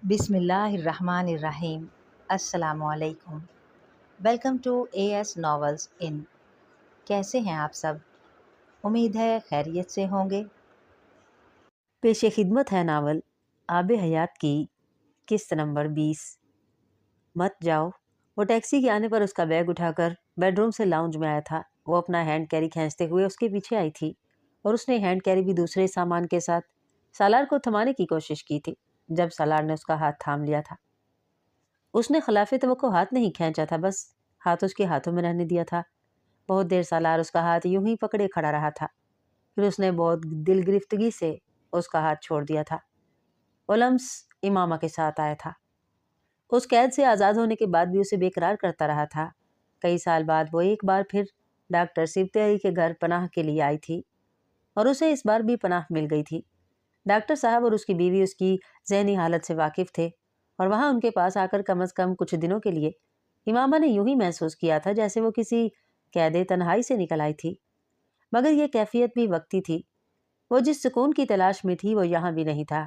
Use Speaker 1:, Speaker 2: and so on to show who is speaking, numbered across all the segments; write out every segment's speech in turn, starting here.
Speaker 1: بسم اللہ الرحمن الرحیم۔ السلام علیکم۔ Welcome to A S novels in. کیسے ہیں آپ سب؟ امید ہے خیریت سے ہوں گے۔
Speaker 2: پیش خدمت ہے ناول آب حیات کی قسط نمبر 20۔ مت جاؤ۔ وہ ٹیکسی کے آنے پر اس کا بیگ اٹھا کر بیڈ روم سے لاؤنج میں آیا تھا۔ وہ اپنا ہینڈ کیری کھینچتے ہوئے اس کے پیچھے آئی تھی اور اس نے ہینڈ کیری بھی دوسرے سامان کے ساتھ سالار کو تھمانے کی کوشش کی تھی جب سالار نے اس کا ہاتھ تھام لیا تھا۔ اس نے خلاف توقع ہاتھ نہیں کھینچا تھا، بس ہاتھ اس کے ہاتھوں میں رہنے دیا تھا۔ بہت دیر سالار اس کا ہاتھ یوں ہی پکڑے کھڑا رہا تھا، پھر اس نے بہت دل گرفتگی سے اس کا ہاتھ چھوڑ دیا تھا۔ وہ لمس امامہ کے ساتھ آیا تھا۔ اس قید سے آزاد ہونے کے بعد بھی اسے بے قرار کرتا رہا تھا۔ کئی سال بعد وہ ایک بار پھر ڈاکٹر سبت علی کے گھر پناہ کے لیے آئی تھی اور اسے اس بار بھی پناہ مل گئی تھی۔ ڈاکٹر صاحب اور اس کی بیوی اس کی ذہنی حالت سے واقف تھے اور وہاں ان کے پاس آ کر کم از کم کچھ دنوں کے لیے امامہ نے یوں ہی محسوس کیا تھا جیسے وہ کسی قید تنہائی سے نکل آئی تھی، مگر یہ کیفیت بھی وقتی تھی۔ وہ جس سکون کی تلاش میں تھی وہ یہاں بھی نہیں تھا۔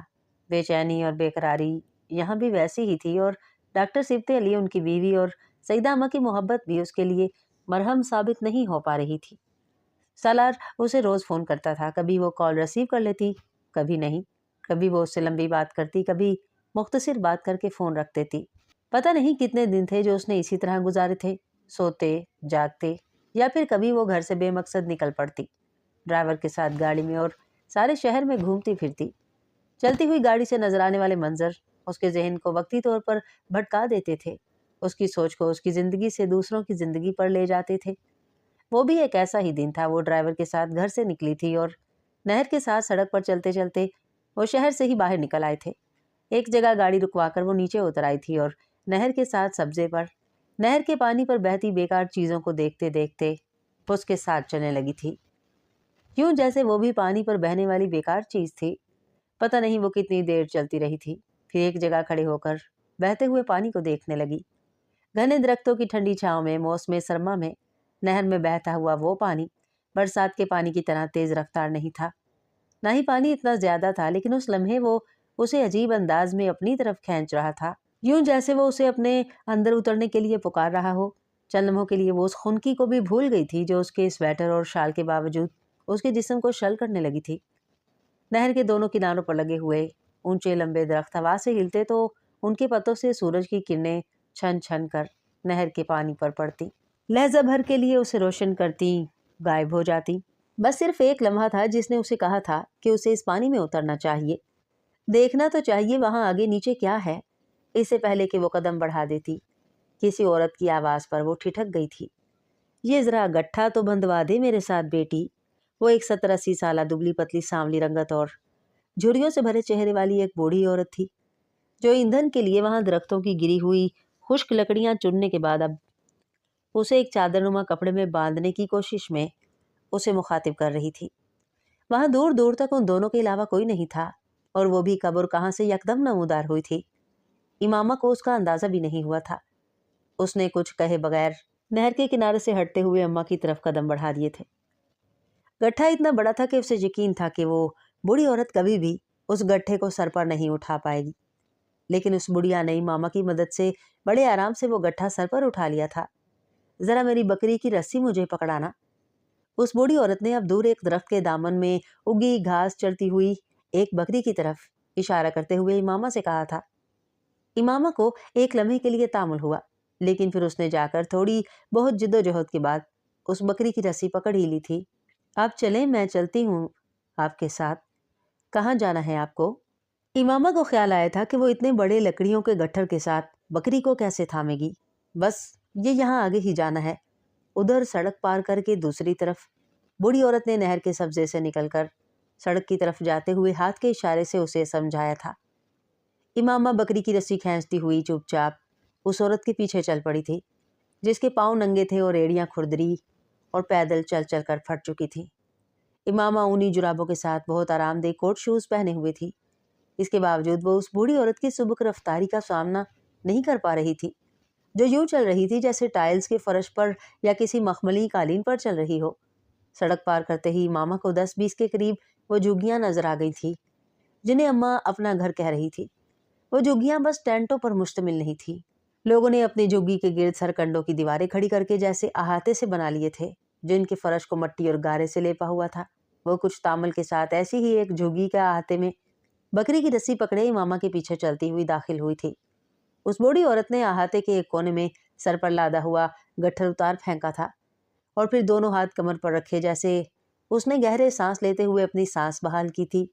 Speaker 2: بے چینی اور بے قراری یہاں بھی ویسی ہی تھی، اور ڈاکٹر سبت علی، ان کی بیوی اور سیدہ اماں کی محبت بھی اس کے لیے مرہم ثابت نہیں ہو پا رہی تھی۔ سالار اسے روز فون کرتا تھا، کبھی وہ کال ریسیو کر لیتی، کبھی نہیں، کبھی وہ اس سے لمبی بات کرتی، کبھی مختصر بات کر کے فون رکھ دیتی۔ پتہ نہیں کتنے دن تھے جو اس نے اسی طرح گزارے تھے، سوتے جاگتے، یا پھر کبھی وہ گھر سے بے مقصد نکل پڑتی ڈرائیور کے ساتھ گاڑی میں اور سارے شہر میں گھومتی پھرتی۔ چلتی ہوئی گاڑی سے نظر آنے والے منظر اس کے ذہن کو وقتی طور پر بھٹکا دیتے تھے، اس کی سوچ کو اس کی زندگی سے دوسروں کی زندگی پر لے جاتے تھے۔ وہ بھی ایک ایسا ہی دن تھا۔ وہ ڈرائیور کے ساتھ گھر سے نکلی تھی اور نہر کے ساتھ سڑک پر چلتے چلتے وہ شہر سے ہی باہر نکل آئے تھے۔ ایک جگہ گاڑی رکوا کر وہ نیچے اتر آئی تھی اور نہر کے ساتھ سبزے پر، نہر کے پانی پر بہتی بیکار چیزوں کو دیکھتے دیکھتے اس کے ساتھ چلنے لگی تھی، یوں جیسے وہ بھی پانی پر بہنے والی بیکار چیز تھی۔ پتہ نہیں وہ کتنی دیر چلتی رہی تھی، پھر ایک جگہ کھڑے ہو کر بہتے ہوئے پانی کو دیکھنے لگی۔ گھنے درختوں کی ٹھنڈی چھاؤں میں موسم سرما میں نہر میں بہتا ہوا وہ پانی برسات کے پانی کی طرح تیز رفتار نہیں تھا، نہ ہی پانی اتنا زیادہ تھا، لیکن اس لمحے وہ اسے عجیب انداز میں اپنی طرف کھینچ رہا تھا، یوں جیسے وہ اسے اپنے اندر اترنے کے لیے پکار رہا ہو۔ چند لمحوں کے لیے وہ اس خنکی کو بھی بھول گئی تھی جو اس کے سویٹر اور شال کے باوجود اس کے جسم کو شل کرنے لگی تھی۔ نہر کے دونوں کناروں پر لگے ہوئے اونچے لمبے درخت ہوا سے ہلتے تو ان کے پتوں سے سورج کی کرنیں چھن چھن کر نہر کے پانی پر پڑتی، لہجہ بھر کے لیے اسے روشن کرتی، غائب ہو جاتی۔ بس صرف ایک لمحہ تھا جس نے اسے کہا تھا کہ اسے اس پانی میں اترنا چاہیے، دیکھنا تو چاہیے وہاں آگے نیچے کیا ہے، اس سے پہلے کہ وہ قدم بڑھا دیتی۔ کسی عورت کی آواز پر وہ ٹھٹک گئی تھی۔ یہ ذرا گٹھا تو بندوا دے میرے ساتھ بیٹی۔ وہ ایک 70-80 سالہ دبلی پتلی سانولی رنگت اور جھریوں سے بھرے چہرے والی ایک بوڑھی عورت تھی، جو ایندھن کے لیے وہاں درختوں کی گری ہوئی خشک لکڑیاں چننے کے بعد اب اسے ایک چادر نما کپڑے میں باندھنے کی کوشش میں اسے مخاطب کر رہی تھی۔ وہاں دور دور تک ان دونوں کے علاوہ کوئی نہیں تھا، اور وہ بھی کب اور کہاں سے یکدم نمودار ہوئی تھی امامہ کو اس کا اندازہ بھی نہیں ہوا تھا۔ اس نے کچھ کہے بغیر نہر کے کنارے سے ہٹتے ہوئے اماں کی طرف قدم بڑھا دیے تھے۔ گٹھا اتنا بڑا تھا کہ اسے یقین تھا کہ وہ بوڑھی عورت کبھی بھی اس گٹھے کو سر پر نہیں اٹھا پائے گی، لیکن اس بڑھیا نے امامہ کی مدد سے بڑے آرام سے وہ گٹھا سر پر اٹھا لیا تھا۔ ذرا میری بکری کی رسی مجھے پکڑانا، اس بوڑھی عورت نے اب دور ایک درخت کے دامن میں اگی گھاس چرتی ہوئی ایک بکری کی طرف اشارہ کرتے ہوئے امامہ سے کہا تھا۔ امامہ کو ایک لمحے کے لیے تامل ہوا، لیکن پھر اس نے جا کر تھوڑی بہت جد و جہد کے بعد اس بکری کی رسی پکڑ ہی لی تھی۔ آپ چلیں، میں چلتی ہوں آپ کے ساتھ۔ کہاں جانا ہے آپ کو؟ امامہ کو خیال آیا تھا کہ وہ اتنے بڑے لکڑیوں کے گٹھر کے ساتھ بکری کو کیسے تھامے گی۔ بس یہ یہاں آگے ہی جانا ہے۔ ادھر سڑک پار کر کے دوسری طرف۔ بوڑھی عورت نے نہر کے سبزے سے نکل کر سڑک کی طرف جاتے ہوئے ہاتھ کے اشارے سے اسے سمجھایا تھا۔ امامہ بکری کی رسی کھینچتی ہوئی چپ چاپ اس عورت کے پیچھے چل پڑی تھی، جس کے پاؤں ننگے تھے اور ایڑیاں کھردری اور پیدل چل چل کر پھٹ چکی تھی۔ امامہ اونی جرابوں کے ساتھ بہت آرام دہ کوٹ شوز پہنے ہوئے تھی، اس کے باوجود وہ اس بوڑھی عورت کی سبک رفتاری کا سامنا نہیں کر پا رہی تھی، جو یوں چل رہی تھی جیسے ٹائلز کے فرش پر یا کسی مخملی قالین پر چل رہی ہو۔ سڑک پار کرتے ہی امامہ کو 10-20 کے قریب وہ جھگیاں نظر آ گئی تھی جنہیں اماں اپنا گھر کہہ رہی تھی۔ वो झुग्गियां बस टेंटों पर मुश्तमिल नहीं थी। लोगों ने अपनी झुग्गी के गिर्द सरकंडों की दीवारें खड़ी करके जैसे अहाते से बना लिए थे, जिनके फर्श को मट्टी और गारे से लेपा हुआ था। वो कुछ तामल के साथ ऐसी ही एक झुग्गी के अहाते में बकरी की रस्सी पकड़े इमामा के पीछे चलती हुई दाखिल हुई थी। उस बूढ़ी औरत ने अहाते के एक कोने में सर पर लादा हुआ गट्ठर उतार फेंका था और फिर दोनों हाथ कमर पर रखे जैसे उसने गहरे सांस लेते हुए अपनी सांस बहाल की थी।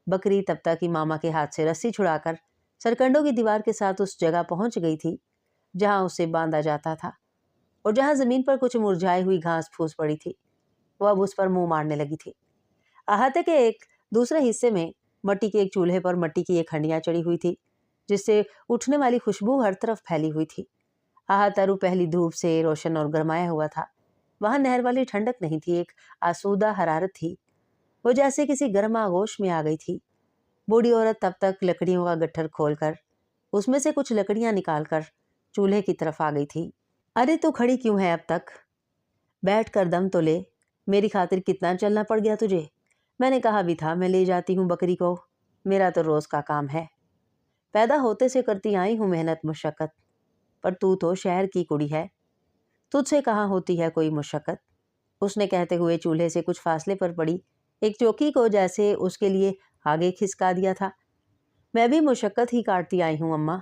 Speaker 2: बकरी तब तक इमामा के हाथ से रस्सी छुड़ाकर सरकंडों की दीवार के साथ उस जगह पहुंच गई थी जहां उसे बांधा जाता था और जहां जमीन पर कुछ मुरझाई हुई घास फूस पड़ी थी। वह अब उस पर मुंह मारने लगी थी। अहाते के एक दूसरे हिस्से में मट्टी के एक चूल्हे पर मट्टी की एक हंडिया चढ़ी हुई थी, जिससे उठने वाली खुशबू हर तरफ फैली हुई थी। अहातरू पहली धूप से रोशन और गरमाया हुआ था। वहां नहर वाली ठंडक नहीं थी, एक आसूदा हरारत थी। वो जैसे किसी गर्म आगोश में आ गई थी। बूढ़ी औरत तब तक लकड़ियों का गट्ठर खोलकर उसमें से कुछ लकड़ियां निकालकर चूल्हे की तरफ आ गई थी। अरे तू खड़ी क्यों है अब तक? बैठ कर दम तो ले। मेरी खातिर कितना चलना पड़ गया तुझे? मैंने कहा भी था मैं ले जाती हूँ बकरी को। मेरा तो रोज का काम है। पैदा होते से करती आई हूँ मेहनत मुशक्कत। पर तू तो शहर की कुड़ी है, तुझसे कहाँ होती है कोई मुशक्कत। उसने कहते हुए चूल्हे से कुछ फासले पर पड़ी एक चौकी को जैसे उसके लिए आगे खिसका दिया था। मैं भी मुशक्कत ही काटती आई हूँ अम्मा।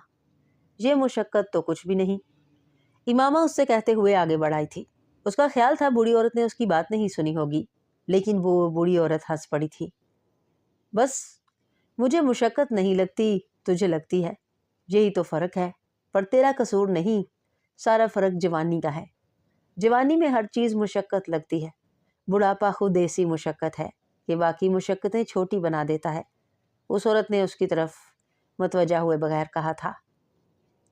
Speaker 2: ये मुशक्कत तो कुछ भी नहीं, इमामा उससे कहते हुए आगे बढ़ाई थी। उसका ख्याल था बूढ़ी औरत ने उसकी बात नहीं सुनी होगी, लेकिन वो बूढ़ी औरत हंस पड़ी थी। बस मुझे मुशक्कत नहीं लगती, तुझे लगती है, यही तो फर्क है। पर तेरा कसूर नहीं, सारा फर्क जवानी का है। जवानी में हर चीज मुशक्कत लगती है। बुढ़ापा खुद ऐसी मुशक्कत है कि बाकी मुशक्कतें छोटी बना देता है। उस औरत ने उसकी तरफ मतवजा हुए बगैर कहा था।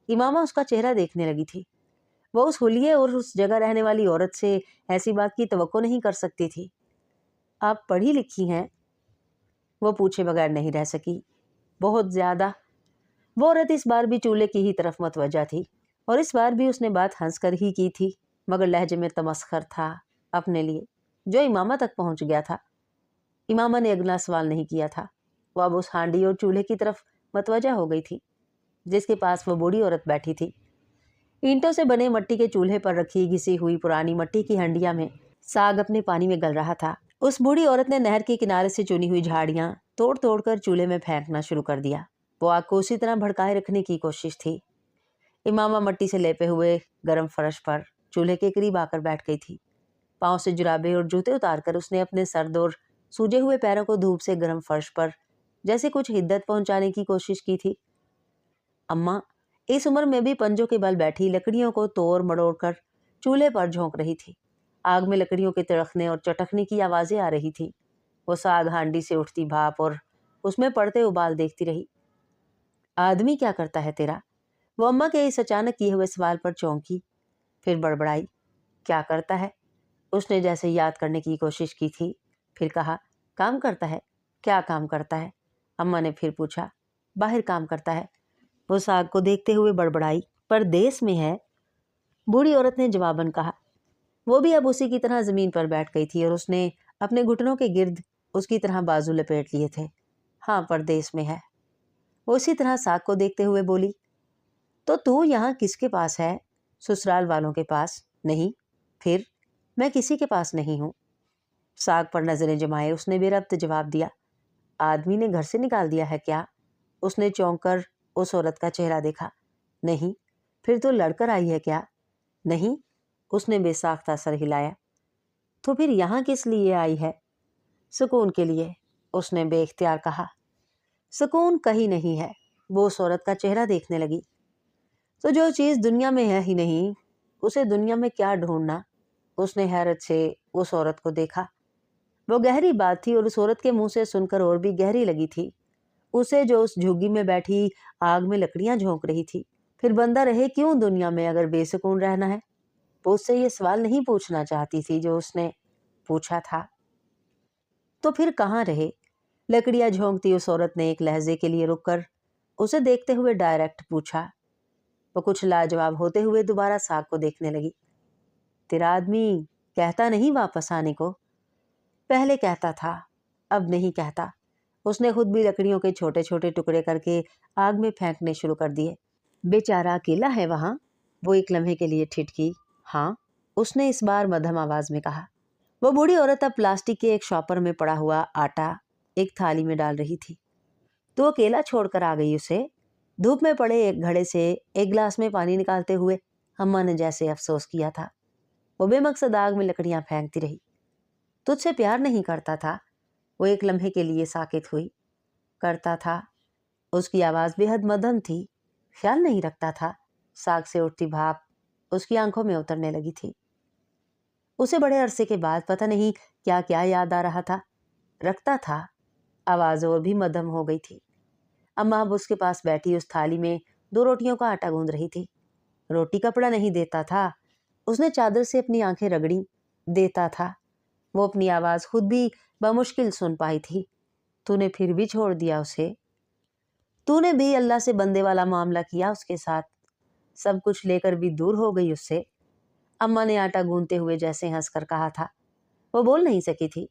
Speaker 2: इमामा उसका चेहरा देखने लगी थी। वो उस हुलिये और उस जगह रहने वाली औरत से ऐसी बात की तवक्को नहीं कर सकती थी। आप पढ़ी लिखी हैं? वो पूछे बगैर नहीं रह सकी। बहुत ज्यादा। वो औरत इस बार भी चूल्हे की ही तरफ मतवजा थी और इस बार भी उसने बात हंसकर ही की थी, मगर लहजे में तमस्खर था अपने लिए, जो इमामा तक पहुंच गया था। इमामा ने अगला सवाल नहीं किया था। वो अब उस हांडी और चूल्हे की तरफ मतवजा हो गई थी जिसके पास वो बूढ़ी औरत बैठी थी। ईंटों से बने मट्टी के चूल्हे पर रखी घिसी हुई पुरानी मट्टी की हंडिया में साग अपने पानी में गल रहा था। उस बूढ़ी औरत ने नहर के किनारे से चुनी हुई झाड़ियां तोड़ तोड़ कर चूल्हे में फेंकना शुरू कर दिया। वो आग को उसी तरह भड़काए रखने की कोशिश थी। इमामा मट्टी से लेपे हुए गर्म फर्श पर चूल्हे के करीब आकर बैठ गई थी। पांव से जुराबे और जूते उतारकर उसने अपने सर्द और सूजे हुए पैरों को धूप से गर्म फर्श पर जैसे कुछ हिद्दत पहुंचाने की कोशिश की थी। अम्मा इस उम्र में भी पंजों के बल बैठी लकड़ियों को तोड़ मड़ोड़ कर चूल्हे पर झोंक रही थी। आग में लकड़ियों के तिड़कने और चटकने की आवाजें आ रही थी। वो साग हांडी से उठती भाप और उसमें पड़ते उबाल देखती रही। आदमी क्या करता है तेरा? वो अम्मा के इस अचानक किए हुए सवाल पर चौंकी, फिर बड़बड़ाई। क्या करता है? उसने जैसे याद करने की कोशिश की थी, फिर कहा, काम करता है। क्या काम करता है? अम्मा ने फिर पूछा। बाहर काम करता है। वो साग को देखते हुए बड़बड़ाई, परदेस में है। बूढ़ी औरत ने जवाबन कहा। वो भी अब उसी की तरह जमीन पर बैठ गई थी और उसने अपने घुटनों के गिर्द उसकी तरह बाजू लपेट लिए थे। हाँ, परदेस में है। वो उसी तरह साग को देखते हुए बोली, तो तू यहाँ किसके पास है? ससुराल वालों के पास? नहीं। फिर? मैं किसी के पास नहीं हूँ। साग पर नजरें जमाए उसने बेरब्त जवाब दिया। आदमी ने घर से निकाल दिया है क्या? उसने चौंक कर उस औरत का चेहरा देखा। नहीं। फिर तो लड़कर आई है क्या? नहीं। उसने बेसाख्ता सर हिलाया। तो फिर यहाँ किस लिए आई है? सुकून के लिए, उसने बेख्तियार कहा। सुकून कहीं नहीं है। वो उस औरत का चेहरा देखने लगी। तो जो चीज दुनिया में है ही नहीं, उसे दुनिया में क्या ढूंढना? उसने हैरत से उस औरत को देखा। वो गहरी बात थी और उस औरत के मुंह से सुनकर और भी गहरी लगी थी उसे, जो उस झुग्गी में बैठी आग में लकड़ियां झोंक रही थी। फिर बंदा रहे क्यों दुनिया में अगर बेसुकून रहना है? वो उससे ये सवाल नहीं पूछना चाहती थी जो उसने पूछा था। तो फिर कहाँ रहे? लकड़ियां झोंकती उस औरत ने एक लहजे के लिए रुककर उसे देखते हुए डायरेक्ट पूछा। वो कुछ लाजवाब होते हुए दोबारा साग को देखने लगी। तेरा आदमी कहता नहीं वापस आने को? पहले कहता था, अब नहीं कहता। उसने खुद भी लकड़ियों के छोटे छोटे टुकड़े करके आग में फेंकने शुरू कर दिए। बेचारा अकेला है वहां, वो एक लम्हे के लिए ठिठकी। हाँ, उसने इस बार मध्यम आवाज में कहा। वो बूढ़ी औरत अब प्लास्टिक के एक शॉपर में पड़ा हुआ आटा एक थाली में डाल रही थी। तो अकेला छोड़कर आ गई उसे। धूप में पड़े एक घड़े से एक गिलास में पानी निकालते हुए अम्मा ने जैसे अफसोस किया था। वो बेमकसद आग में लकड़ियां फेंकती रही। तुझसे प्यार नहीं करता था? वो एक लम्हे के लिए साकित हुई। करता था। उसकी आवाज बेहद मध्यम थी। ख्याल नहीं रखता था। साग से उठती भाप उसकी आंखों में उतरने लगी थी। उसे बड़े अरसे के बाद पता नहीं क्या क्या याद आ रहा था। रखता था। आवाज और भी मध्यम हो गई थी। अम्मा अब उसके पास बैठी उस थाली में 2 रोटियों का आटा गूंद रही थी। रोटी कपड़ा नहीं देता था। उसने चादर से अपनी आंखें रगड़ी। देता था। वो अपनी आवाज खुद भी बमुश्किल सुन पाई थी। तूने फिर भी छोड़ दिया उसे। तूने भी अल्लाह से बंदे वाला मामला किया उसके साथ। सब कुछ लेकर भी दूर हो गई उससे। अम्मा ने आटा गूंदते हुए जैसे हंसकर कहा था। वो बोल नहीं सकी थी।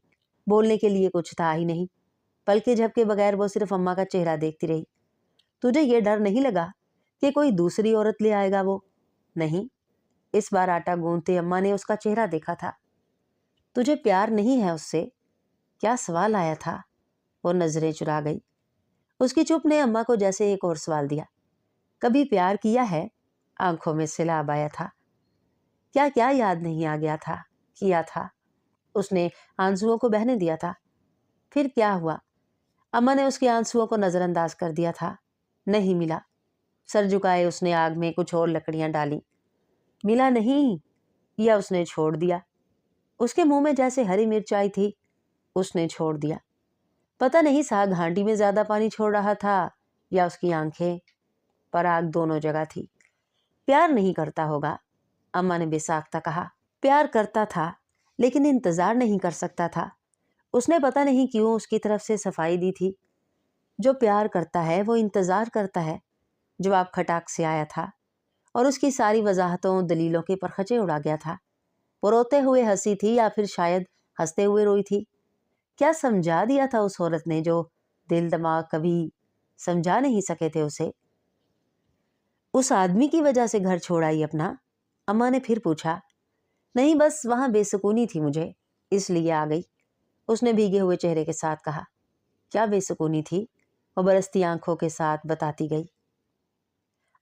Speaker 2: बोलने के लिए कुछ था ही नहीं। पलके झपके बगैर वो सिर्फ अम्मा का चेहरा देखती रही। तुझे ये डर नहीं लगा कि कोई दूसरी औरत ले आएगा वो? नहीं। इस बार आटा गूंदते अम्मा ने उसका चेहरा देखा था। तुझे प्यार नहीं है उससे? क्या सवाल आया था? वो नजरें चुरा गई। उसकी चुप ने अम्मा को जैसे एक और सवाल दिया। कभी प्यार किया है? आंखों में सैलाब आया था। क्या क्या याद नहीं आ गया था? किया था। उसने आंसुओं को बहने दिया था। फिर क्या हुआ? अम्मा ने उसके आंसुओं को नजरअंदाज कर दिया था। नहीं मिला। सर झुकाए उसने आग में कुछ और लकड़ियां डाली। मिला नहीं, या उसने छोड़ दिया। उसके मुंह में जैसे हरी मिर्च आई थी। उसने छोड़ दिया। पता नहीं साग हांडी में ज्यादा पानी छोड़ रहा था या उसकी आंखें, पर आग दोनों जगह थी। प्यार नहीं करता होगा, अम्मा ने बेसाख्ता कहा। प्यार करता था, लेकिन इंतजार नहीं कर सकता था। उसने पता नहीं क्यों उसकी तरफ से सफाई दी थी। जो प्यार करता है वो इंतजार करता है। जवाब खटाक से आया था और उसकी सारी वजाहतों दलीलों के परखचे उड़ा गया था। वो रोते हुए हंसी थी या फिर शायद हंसते हुए रोई थी। क्या समझा दिया था उस औरत ने जो दिल दिमाग कभी समझा नहीं सके थे उसे? उस आदमी की वजह से घर छोड़ आई अपना? अम्मा ने फिर पूछा। नहीं, बस वहां बेसुकूनी थी मुझे, इसलिए आ गई। उसने भीगे हुए चेहरे के साथ कहा। क्या बेसुकूनी थी? वो बरसती आंखों के साथ बताती गई।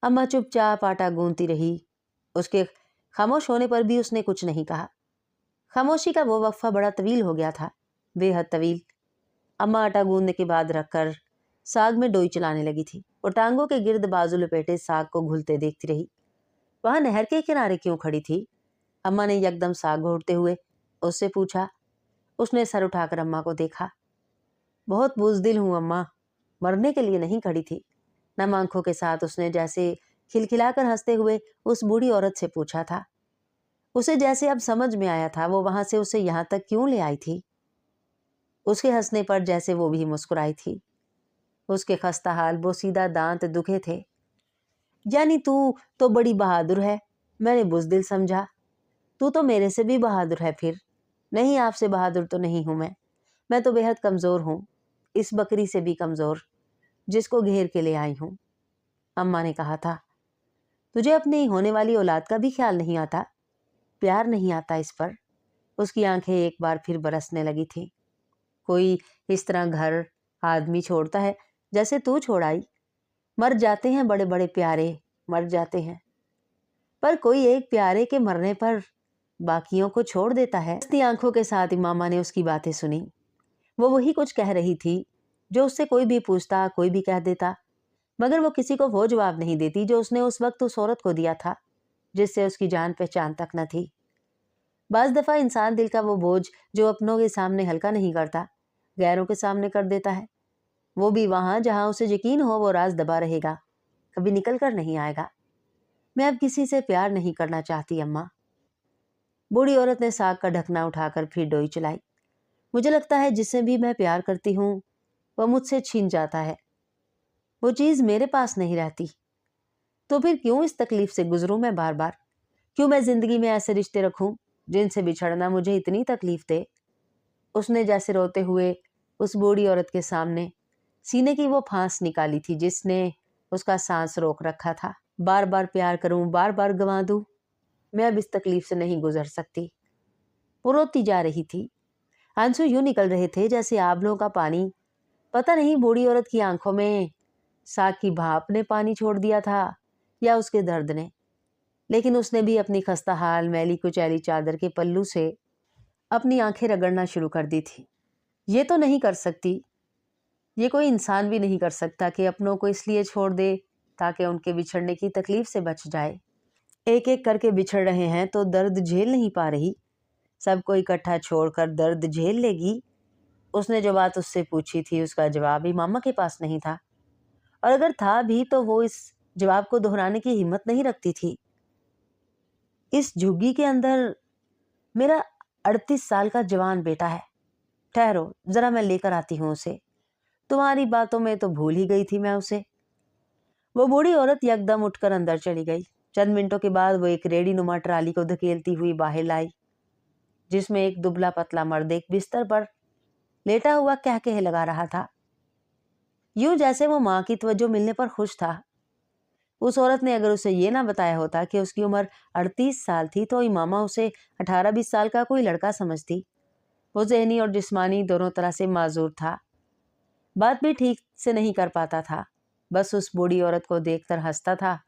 Speaker 2: अम्मा चुपचाप आटा गूंदती रही। उसके खामोश होने पर भी उसने कुछ नहीं कहा। खामोशी का वो वक्फा बड़ा तवील हो गया था, बेहद तवील। अम्मा आटा गूंदने के बाद रखकर साग में डोई चलाने लगी थी। वो टांगों के गिर्द बाजू लपेटे साग को घुलते देखती रही। वहां नहर के किनारे क्यों खड़ी थी? अम्मा ने यकदम साग घोटते हुए उससे पूछा। उसने सर उठाकर अम्मा को देखा। बहुत बुज़दिल हूं अम्मा, मरने के लिए नहीं खड़ी थी। नम आंखों के साथ उसने जैसे खिलखिलाकर हंसते हुए उस बूढ़ी औरत से पूछा था। उसे जैसे अब समझ में आया था वो वहां से उसे यहां तक क्यों ले आई थी। उसके हंसने पर जैसे वो भी मुस्कुराई थी। उसके खस्ता हाल बोसीदा दांत दुखे थे। यानी तू तो बड़ी बहादुर है, मैंने बुज़दिल समझा। तू तो मेरे से भी बहादुर है फिर। नहीं, आपसे बहादुर तो नहीं हूं मैं तो बेहद कमजोर हूं, इस बकरी से भी कमजोर, जिसको घेर के ले आई हूं। अम्मा ने कहा था। तुझे अपनी होने वाली औलाद का भी ख्याल नहीं आता? प्यार नहीं आता इस पर? उसकी आंखें एक बार फिर बरसने लगी थी। कोई इस तरह घर आदमी छोड़ता है जैसे तू छोड़ आई? मर जाते हैं बड़े बड़े प्यारे, मर जाते हैं, पर कोई एक प्यारे के मरने पर बाकियों को छोड़ देता है। हंसती आंखों के साथ इमामा ने उसकी बातें सुनी। वो वही कुछ कह रही थी जो उससे कोई भी पूछता, कोई भी कह देता, मगर वो किसी को वो जवाब नहीं देती जो उसने उस वक्त उस औरत को दिया था जिससे उसकी जान पहचान तक न थी। बाज दफा इंसान दिल का वो बोझ जो अपनों के सामने हल्का नहीं करता, गैरों के सामने कर देता है। वो भी वहां जहां उसे यकीन हो वो राज दबा रहेगा, कभी निकल कर नहीं आएगा। मैं अब किसी से प्यार नहीं करना चाहती अम्मा। बूढ़ी औरत ने साग का ढकना उठाकर फिर डोई चलाई। मुझे लगता है जिससे भी मैं प्यार करती हूँ वह मुझसे छीन जाता है। वो चीज मेरे पास नहीं रहती। तो फिर क्यों इस तकलीफ से गुजरूं मैं बार बार? क्यों मैं जिंदगी में ऐसे रिश्ते रखूं जिनसे बिछड़ना मुझे इतनी तकलीफ दे? उसने जैसे रोते हुए उस बूढ़ी औरत के सामने सीने की वो फांस निकाली थी जिसने उसका सांस रोक रखा था। बार बार प्यार करूं, बार बार गंवा दूं, मैं अब इस तकलीफ से नहीं गुजर सकती। वो रोती जा रही थी। आंसू यूं निकल रहे थे जैसे आबलों का पानी। पता नहीं बूढ़ी औरत की आंखों में साग की भाप ने पानी छोड़ दिया था या उसके दर्द ने, लेकिन उसने भी अपनी खस्ता हाल मैली कुचैली चादर के पल्लू से अपनी आंखें रगड़ना शुरू कर दी थी। ये तो नहीं कर सकती, ये कोई इंसान भी नहीं कर सकता कि अपनों को इसलिए छोड़ दे ताकि उनके बिछड़ने की तकलीफ से बच जाए। एक एक करके बिछड़ रहे हैं तो दर्द झेल नहीं पा रही, सबको इकट्ठा छोड़कर दर्द झेल लेगी। उसने जो बात उससे पूछी थी उसका जवाब ही मामा के पास नहीं था, और अगर था भी तो वो इस जवाब को दोहराने की हिम्मत नहीं रखती थी। इस झुग्गी के अंदर मेरा 38 साल का जवान बेटा है। ठहरो, जरा मैं लेकर आती हूँ उसे। तुम्हारी बातों में तो भूल ही गई थी मैं उसे। वो बूढ़ी औरत यकदम उठकर अंदर चली गई। चंद मिनटों के बाद वो एक रेडी नुमा ट्राली को धकेलती हुई बाहर लाई, जिसमें एक दुबला पतला मर्द एक बिस्तर पर लेटा हुआ कहकहे लगा रहा था, यूं जैसे वो माँ की तवज्जो मिलने पर खुश था। उस औरत ने अगर उसे ये ना बताया होता कि उसकी उम्र 38 साल थी तो इमामा उसे 18-20 साल का कोई लड़का समझती। वो ज़हनी और जिस्मानी दोनों तरह से माजूर था, बात भी ठीक से नहीं कर पाता था, बस उस बूढ़ी औरत को देखकर हंसता था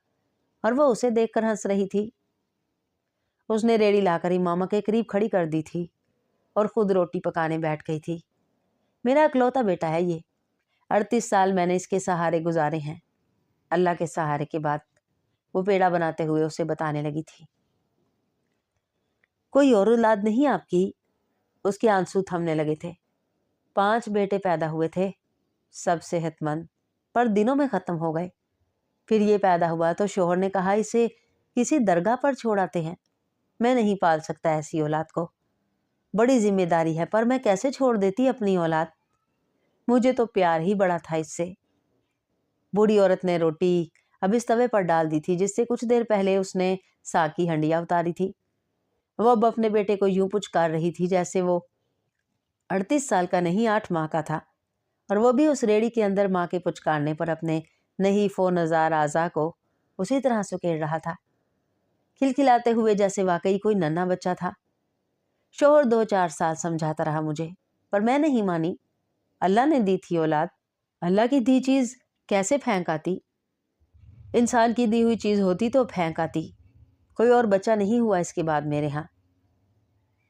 Speaker 2: और वो उसे देखकर हंस रही थी। उसने रेड़ी लाकर इमामा के करीब खड़ी कर दी थी और खुद रोटी पकाने बैठ गई थी। मेरा इकलौता बेटा है ये, 38 साल मैंने इसके सहारे गुजारे हैं, अल्लाह के सहारे के बाद। वो पेड़ा बनाते हुए उसे बताने लगी थी। कोई और औलाद नहीं आपकी? उसके आंसू थमने लगे थे। 5 बेटे पैदा हुए थे, सब सेहतमंद, पर दिनों में खत्म हो गए। फिर ये पैदा हुआ तो शोहर ने कहा इसे किसी दरगाह पर छोड़ आते हैं। मैं नहीं पाल सकता ऐसी औलाद को, बड़ी जिम्मेदारी है, पर मैं कैसे छोड़ देती अपनी औलाद? मुझे तो प्यार ही बड़ा था इससे। बूढ़ी औरत ने रोटी अब इस तवे पर डाल दी थी जिससे कुछ देर पहले उसने साग की हंडिया उतारी थी। वो अब अपने बेटे को यूं पुचकार रही थी जैसे वो 38 साल का नहीं 8 माह का था, और वो भी उस रेड़ी के अंदर माँ के पुचकारने पर अपने नहीफ व नजार आज़ा को उसी तरह सुकेड़ रहा था, खिलखिलाते हुए जैसे वाकई कोई नन्हा बच्चा था। शोहर 2-4 साल समझाता रहा मुझे, पर मैं नहीं मानी। अल्लाह ने दी थी औलाद, अल्लाह की दी चीज कैसे फेंक आती? इंसान की दी हुई चीज होती तो फेंक आती। कोई और बच्चा नहीं हुआ इसके बाद मेरे यहाँ।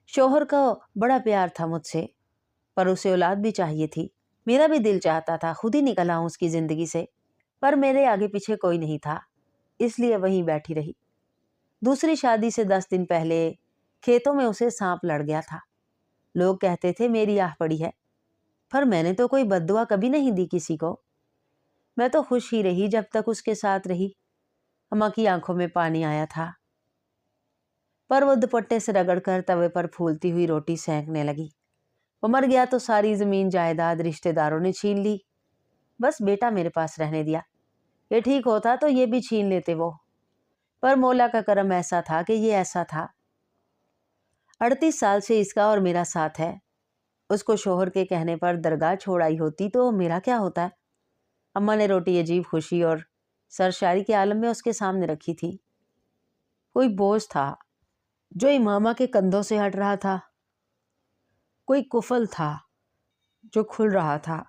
Speaker 2: शोहर का बड़ा प्यार था मुझसे, पर उसे औलाद भी चाहिए थी। मेरा भी दिल चाहता था खुद ही निकल आऊं उसकी जिंदगी से, पर मेरे आगे पीछे कोई नहीं था, इसलिए वहीं बैठी रही। दूसरी शादी से 10 दिन पहले खेतों में उसे सांप लड़ गया था। लोग कहते थे मेरी आह पड़ी है, पर मैंने तो कोई बद्दुआ कभी नहीं दी किसी को। मैं तो खुश ही रही जब तक उसके साथ रही। अम्मा की आंखों में पानी आया था, पर वो दुपट्टे से रगड़कर तवे पर फूलती हुई रोटी सेंकने लगी। वो मर गया तो सारी जमीन जायदाद रिश्तेदारों ने छीन ली, बस बेटा मेरे पास रहने दिया। ये ठीक होता तो ये भी छीन लेते वो, पर मौला का करम ऐसा था कि ये ऐसा था। 38 साल से इसका और मेरा साथ है। उसको शोहर के कहने पर दरगाह छोड़ आई होती तो मेरा क्या होता है? अम्मा ने रोटी अजीब खुशी और सरशारी के आलम में उसके सामने रखी थी। कोई बोझ था जो इमामा के कंधों से हट रहा था, कोई कुफल था जो खुल रहा था,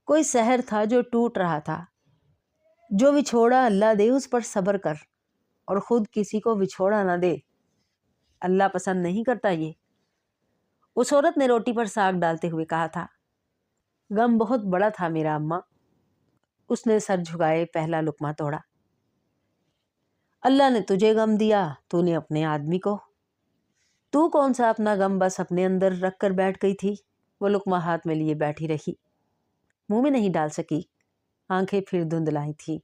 Speaker 2: कोई सहर था जो टूट रहा था। जो विछोड़ा अल्लाह दे उस पर सब्र कर, और खुद किसी को विछोड़ा ना दे, अल्लाह पसंद नहीं करता ये। उस औरत ने रोटी पर साग डालते हुए कहा था। गम बहुत बड़ा था मेरा अम्मा। उसने सर झुकाए पहला लुकमा तोड़ा। अल्लाह ने तुझे गम दिया, तूने अपने आदमी को। तू कौन सा अपना गम बस अपने अंदर रख कर बैठ गई थी। वो लुकमा हाथ में लिए बैठी रही, मुंह में नहीं डाल सकी, आंखें फिर धुंधलाई थी।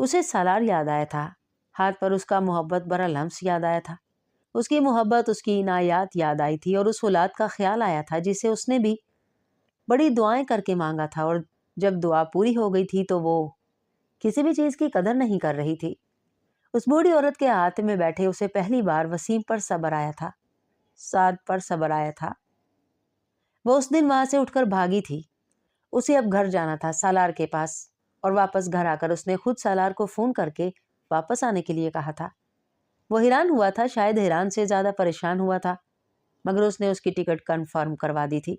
Speaker 2: उसे सालार याद आया था, हाथ पर उसका मोहब्बत भरा लम्स याद आया था। उसकी मोहब्बत, उसकी इनायात याद आई थी, और उस औलाद का ख्याल आया था जिसे उसने भी बड़ी दुआएं करके मांगा था, और जब दुआ पूरी हो गई थी तो वो किसी भी चीज की कदर नहीं कर रही थी। उस बूढ़ी औरत के हाथ में बैठे उसे पहली बार वसीम पर सब्र आया था, साद पर सब्र आया था। वो उस दिन वहां से उठकर भागी थी, उसे अब घर जाना था, सालार के पास, और वापस घर आकर उसने खुद सालार को फोन करके वापस आने के लिए कहा था। वो हैरान हुआ था, शायद हैरान से ज्यादा परेशान हुआ था, मगर उसने उसकी टिकट कंफर्म करवा दी थी।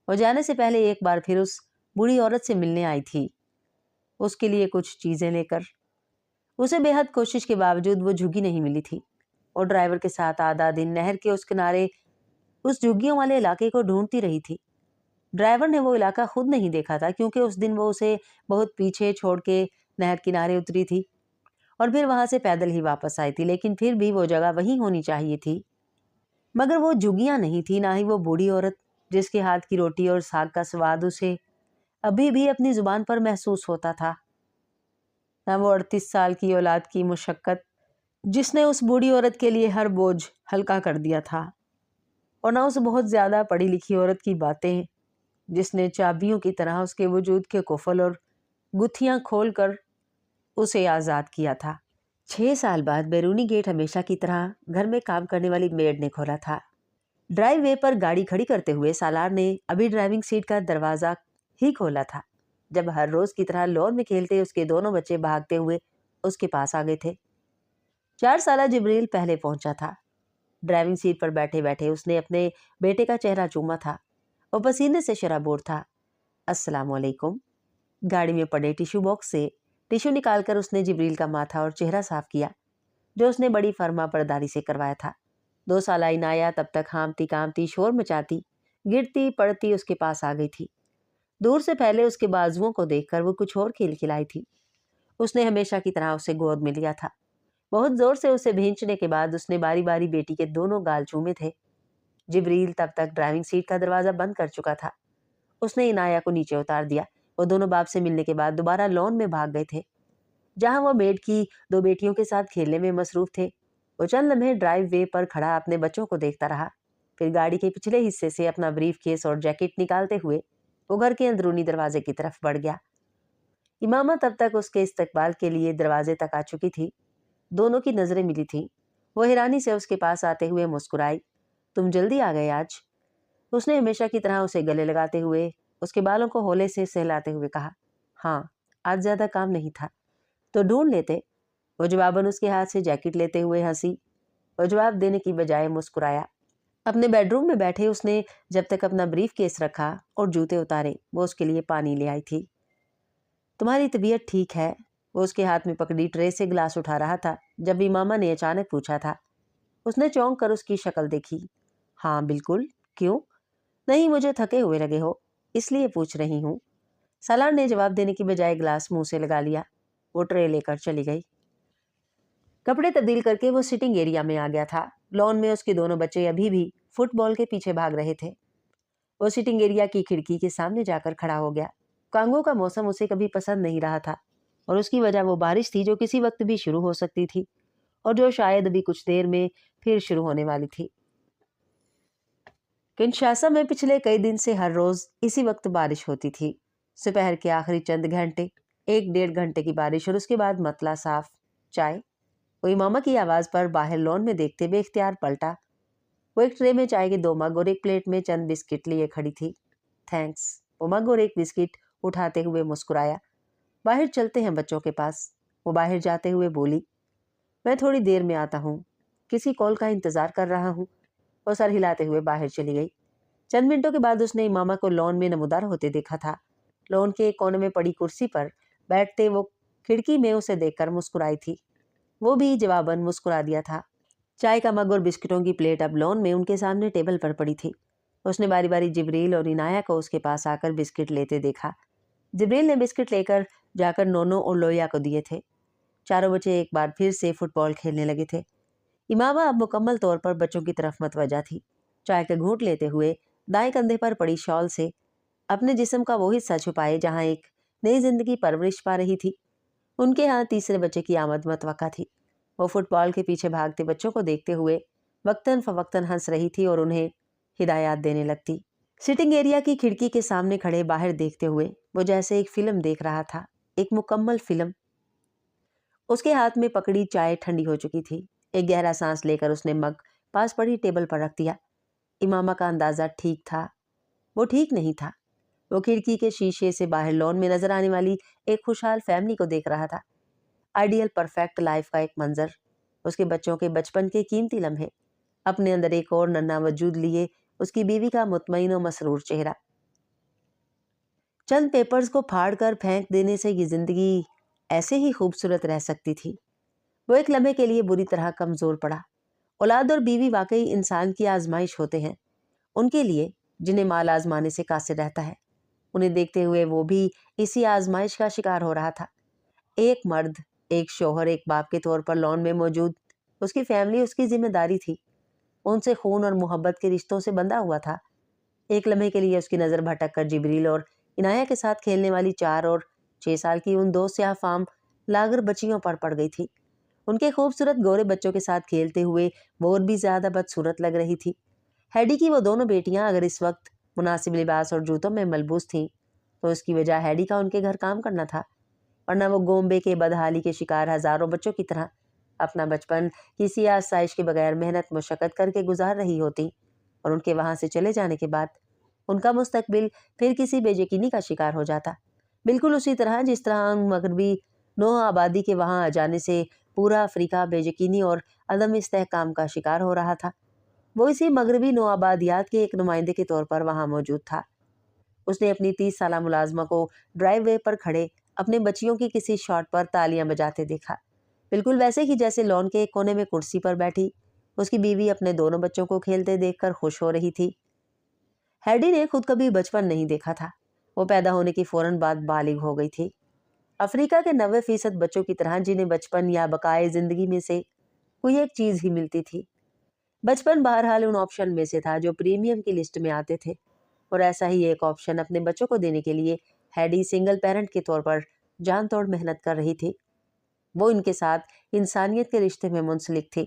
Speaker 2: वो जाने से पहले एक बार फिर उस बूढ़ी औरत से मिलने आई थी, उसके लिए कुछ चीजें लेकर। उसे बेहद कोशिश के बावजूद वो झुग्गी नहीं मिली थी। और ड्राइवर के साथ आधा दिन नहर के उस किनारे उस झुग्गियों वाले इलाके को ढूंढती रही थी। ड्राइवर ने वो इलाका खुद नहीं देखा था, क्योंकि उस दिन वो उसे बहुत पीछे छोड़ के नहर किनारे उतरी थी और फिर वहां से पैदल ही वापस आई थी। लेकिन फिर भी वो जगह वही होनी चाहिए थी, मगर वो झुग्गियां नहीं थी, ना ही वो बूढ़ी औरत जिसके हाथ की रोटी और साग का स्वाद उसे अभी भी अपनी जुबान पर महसूस होता था, ना वो 38 साल की औलाद की मुशक्कत जिसने उस बूढ़ी औरत के लिए हर बोझ हल्का कर दिया था, और ना उस बहुत ज्यादा पढ़ी लिखी औरत की बातें जिसने चाबियों की तरह उसके वजूद के कुफल और गुत्थियां खोलकर उसे आजाद किया था। 6 साल बाद बैरूनी गेट हमेशा की तरह घर में काम करने वाली मेड ने खोला था। ड्राइव वे पर गाड़ी खड़ी करते हुए सालार ने अभी ड्राइविंग सीट का दरवाजा ही खोला था, जब हर रोज की तरह लॉन में खेलते उसके दोनों बच्चे भागते हुए उसके पास आ गए थे। 4 साला जिब्रील पहले पहुंचा था। ड्राइविंग सीट पर बैठे बैठे उसने अपने बेटे का चेहरा चूमा था। वो पसीने से शराबोर था। अस्सलाम वालेकुम। गाड़ी में पड़े टिश्यू बॉक्स से टिश्यू निकालकर उसने जिब्रील का माथा और चेहरा साफ किया, जो उसने बड़ी फर्मा बरदारी से करवाया था। 2 साला इनाया तब तक हामती कामती शोर मचाती गिरती पड़ती उसके पास आ गई थी। दूर से पहले उसके बाजुओं को देखकर वो कुछ और खिलाई थी। उसने हमेशा की तरह उसे गोद में लिया था। बहुत जोर से उसे भींचने के बाद उसने बारी बारी बेटी के दोनों गाल चूमे थे। जिब्रील तब तक ड्राइविंग सीट का दरवाजा बंद कर चुका था। उसने इनाया को नीचे उतार दिया। वो दोनों बाप से मिलने के बाद दोबारा लॉन में भाग गए थे, जहां वो मेड की 2 बेटियों के साथ खेलने में मसरूफ थे। वो चंद लम्हे ड्राइव वे पर खड़ा अपने बच्चों को देखता रहा। फिर गाड़ी के पिछले हिस्से से अपना ब्रीफ केस और जैकेट निकालते हुए वो घर के अंदरूनी दरवाजे की तरफ बढ़ गया। इमामा तब तक उसके इस्तकबाल के लिए दरवाजे तक आ चुकी थी। दोनों की नजरें मिली थी। वो हैरानी से उसके पास आते हुए मुस्कुराई। तुम जल्दी आ गए आज। उसने हमेशा की तरह उसे गले लगाते हुए उसके बालों को होले से सहलाते हुए कहा। हाँ, आज ज्यादा काम नहीं था तो ढूंढ लेते। वो जवाबन उसके हाथ से जैकेट लेते हुए हंसी। वो जवाब देने की बजाय मुस्कुराया। अपने बेडरूम में बैठे उसने जब तक अपना ब्रीफ केस रखा और जूते उतारे, वो उसके लिए पानी ले आई थी। तुम्हारी तबीयत ठीक है? वो उसके हाथ में पकड़ी ट्रे से गिलास उठा रहा था जब इमामा ने अचानक पूछा था। उसने चौंक कर उसकी शक्ल देखी। हाँ बिल्कुल, क्यों? नहीं, मुझे थके हुए लगे हो इसलिए पूछ रही हूँ। सालार ने जवाब देने की बजाय गिलास मुंह से लगा लिया। वो ट्रे लेकर चली गई। कपड़े तब्दील करके वो सिटिंग एरिया में आ गया था। लॉन में उसके दोनों बच्चे अभी भी फुटबॉल के पीछे भाग रहे थे। वो सिटिंग एरिया की खिड़की के सामने जाकर खड़ा हो गया। कांगो का मौसम उसे कभी पसंद नहीं रहा था, और उसकी वजह वो बारिश थी जो किसी वक्त भी शुरू हो सकती थी और जो शायद अभी कुछ देर में फिर शुरू होने वाली थी। किंशासा में पिछले कई दिन से हर रोज इसी वक्त बारिश होती थी। दोपहर के आखिरी चंद घंटे, 1-1.5 घंटे की बारिश और उसके बाद मतला साफ चाय। वो इमामा की आवाज पर बाहर लॉन में देखते बेख्तियार पलटा। वो एक ट्रे में चाय के 2 मग और एक प्लेट में चंद बिस्किट लिए खड़ी थी। थैंक्स। वो मग और एक बिस्किट उठाते हुए मुस्कुराया। बाहर चलते हैं बच्चों के पास। वो बाहर जाते हुए बोली। मैं थोड़ी देर में आता हूँ, किसी कॉल का इंतजार कर रहा हूँ। वो सर हिलाते हुए बाहर चली गई। चंद मिनटों के बाद उसने इमामा को लॉन में नमूदार होते देखा था। लॉन के एक कोने में पड़ी कुर्सी पर बैठते वो खिड़की में उसे देखकर मुस्कुराई थी। वो भी जवाबन मुस्कुरा दिया था। चाय का मग और बिस्किटों की प्लेट अब लॉन में उनके सामने टेबल पर पड़ी थी। उसने बारी बारी जिब्रील और इनाया को उसके पास आकर बिस्किट लेते देखा। जिब्रील ने बिस्किट लेकर जाकर नोनो और लोया को दिए थे। चारों बच्चे एक बार फिर से फुटबॉल खेलने लगे थे। इमामा अब मुकम्मल तौर पर बच्चों की तरफ मतवजा थी। चाय का घूंट लेते हुए दाएं कंधे पर पड़ी शॉल से अपने जिस्म का वो हिस्सा छुपाए जहां एक नई जिंदगी परवरिश पा रही थी। उनके यहाँ तीसरे बच्चे की आमद मतवक्का थी। वो फुटबॉल के पीछे भागते बच्चों को देखते हुए वक्तन फवक्तन हंस रही थी और उन्हें हिदायत देने लगती। सिटिंग एरिया की खिड़की के सामने खड़े बाहर देखते हुए वो जैसे एक फिल्म देख रहा था, एक मुकम्मल फिल्म। उसके हाथ में पकड़ी चाय ठंडी हो चुकी थी। एक गहरा सांस लेकर उसने मग पास पड़ी टेबल पर रख दिया। इमामा का अंदाजा ठीक था, वो ठीक नहीं था। وہ کھڑکی کے شیشے سے باہر لان میں نظر آنے والی ایک خوشحال فیملی کو دیکھ رہا تھا۔ آئیڈیل پرفیکٹ لائف کا ایک منظر، اس کے بچوں کے بچپن کے قیمتی لمحے، اپنے اندر ایک اور ننھا وجود لیے اس کی بیوی کا مطمئن و مسرور چہرہ۔ چند پیپرز کو پھاڑ کر پھینک دینے سے یہ زندگی ایسے ہی خوبصورت رہ سکتی تھی۔ وہ ایک لمحے کے لیے بری طرح کمزور پڑا۔ اولاد اور بیوی واقعی انسان کی آزمائش ہوتے ہیں، ان کے لیے جنہیں مال آزمانے سے قاصر رہتا ہے۔ انہیں دیکھتے ہوئے وہ بھی اسی آزمائش کا شکار ہو رہا تھا۔ ایک مرد، ایک شوہر، ایک باپ کے طور پر لان میں موجود اس کی فیملی اس کی ذمہ داری تھی۔ ان سے خون اور محبت کے رشتوں سے بندھا ہوا تھا۔ ایک لمحے کے لیے اس کی نظر بھٹک کر جبریل اور عنایہ کے ساتھ کھیلنے والی 4 اور 6 سال کی ان 2 سیاہ فام لاغر بچیوں پر پڑ گئی تھی۔ ان کے خوبصورت گورے بچوں کے ساتھ کھیلتے ہوئے وہ اور بھی زیادہ بدصورت لگ رہی تھی۔ ہیڈی کی وہ دونوں بیٹیاں اگر اس وقت مناسب لباس اور جوتوں میں ملبوس تھیں تو اس کی وجہ ہیڈی کا ان کے گھر کام کرنا تھا، ورنہ وہ گومبے کے بدحالی کے شکار ہزاروں بچوں کی طرح اپنا بچپن کسی آسائش کے بغیر محنت مشقت کر کے گزار رہی ہوتی، اور ان کے وہاں سے چلے جانے کے بعد ان کا مستقبل پھر کسی بے یقینی کا شکار ہو جاتا، بالکل اسی طرح جس طرح مغربی نو آبادی کے وہاں آ جانے سے پورا افریقہ بے یقینی اور عدم استحکام کا شکار ہو رہا تھا۔ وہ اسی مغربی نو آبادیات کے ایک نمائندے کے طور پر وہاں موجود تھا۔ اس نے اپنی 30 سالہ ملازمہ کو ڈرائیو وے پر کھڑے اپنے بچیوں کی کسی شاٹ پر تالیاں بجاتے دیکھا، بالکل ویسے ہی جیسے لان کے ایک کونے میں کرسی پر بیٹھی اس کی بیوی اپنے دونوں بچوں کو کھیلتے دیکھ کر خوش ہو رہی تھی۔ ہیڈی نے خود کبھی بچپن نہیں دیکھا تھا، وہ پیدا ہونے کی فوراً بعد بالغ ہو گئی تھی۔ افریقہ کے 90% بچوں کی طرح جنہیں بچپن یا بقائے زندگی میں سے کوئی ایک چیز ہی ملتی تھی۔ بچپن بہرحال ان آپشن میں سے تھا جو پریمیم کی لسٹ میں آتے تھے، اور ایسا ہی ایک آپشن اپنے بچوں کو دینے کے لیے ہیڈی سنگل پیرنٹ کے طور پر جان توڑ محنت کر رہی تھی۔ وہ ان کے ساتھ انسانیت کے رشتے میں منسلک تھی۔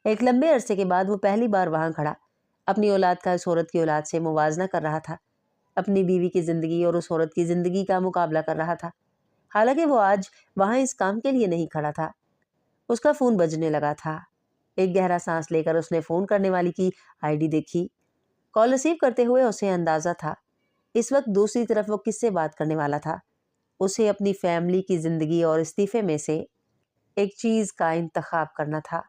Speaker 2: ایک لمبے عرصے کے بعد وہ پہلی بار وہاں کھڑا اپنی اولاد کا اس عورت کی اولاد سے موازنہ کر رہا تھا، اپنی بیوی کی زندگی اور اس عورت کی زندگی کا مقابلہ کر رہا تھا۔ حالانکہ وہ آج وہاں اس کام کے لیے نہیں کھڑا تھا۔ اس کا فون بجنے لگا تھا۔ ایک گہرا سانس لے کر اس نے فون کرنے والی کی آئی ڈی دیکھی۔ کال ریسیو کرتے ہوئے اسے اندازہ تھا اس وقت دوسری طرف وہ کس سے بات کرنے والا تھا۔ اسے اپنی فیملی کی زندگی اور استعفے میں سے ایک چیز کا انتخاب کرنا تھا۔